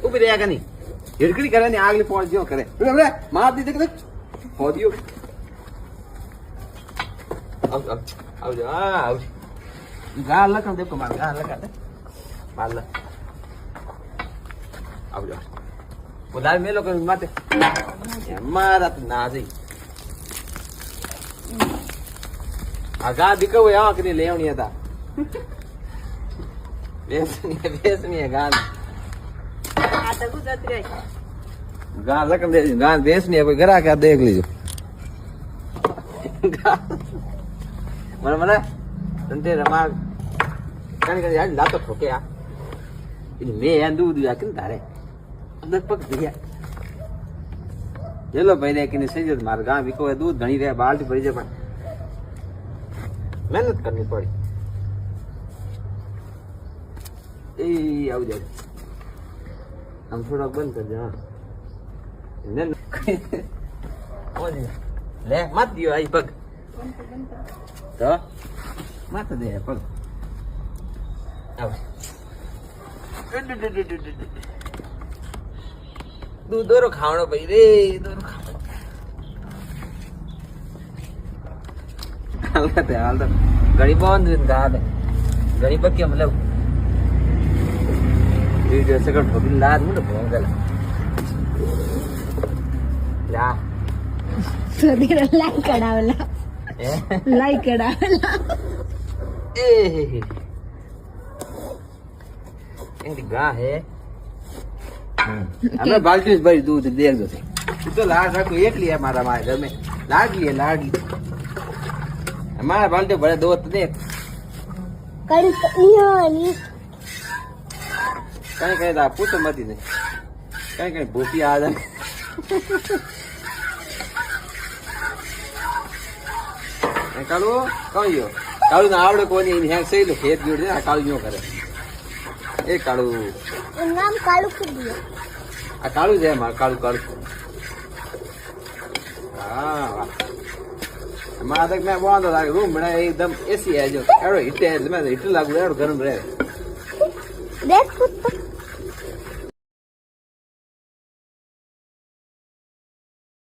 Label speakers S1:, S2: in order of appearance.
S1: ઉભી રહ્યા કે નહીં હિડકડી કરે ને આગલી પહોંચ જો કરે માર દીધે કે પહોંચ્યો આવજો હા આવજો ગાલ લખણ દેખો માર ગાલ લખા દે માર લ આવજો બોલાવ મેલો કે માતે મારા તો ના જઈ આ ગા દીકરો આ કે લેવણી હતા બેસની ગાન
S2: આ તો ગુજરાતી રહી
S1: ગાન લખન દે ગાન બેસની કોઈ ઘરા કે દેખ લીજો મને તંતે રમા કાન કે યાર લાતો ઠોકે આ મે એન દૂધ આ કે તારે અંદર પગ દિયા ચલો ભાઈ ને કે સજ્જત માર ગામ વિકો દૂધ ઘણી રે બાલટી ભરી જાય પણ મહેનત કરવી પડી એ આવું જાય આમ થોડોક બંધ કરજો હા લે મત દિયો આઈ પગ તો મત દે પગ આવ દૂધ દોરો ખાવણો ભાઈ રે દોરો ખાવણો હાલ તો ઘણી બંધ ગા દે ઘણી પગ કેમ લઉં video second for bin laden mudah bohong lah
S2: so dia like kadavala like kadavala
S1: ini गा है हमें बाल्टी में भरी दूध देख दो तो लाड रखो एक लिया हमारा हमारे घर में लाडली हमारा बाल्टी भरे दो तो देख कहीं कहीं था पूछो मत ही नहीं कहीं कहीं भूखी आ जाए कालू कौन यो कालू ना आवड़े कोनी यहाँ सही तो खेत जोड़ दे कालू यूं करे ए कालू
S2: नाम कालू कर दिया
S1: आ कालू जे मार कालू कालू हां हमारा तक मैं बोल रहा रूम बना एकदम एसी है जो एरो हिट है मैं हिट लागू एरो गरम रहे
S2: देख कुत्ता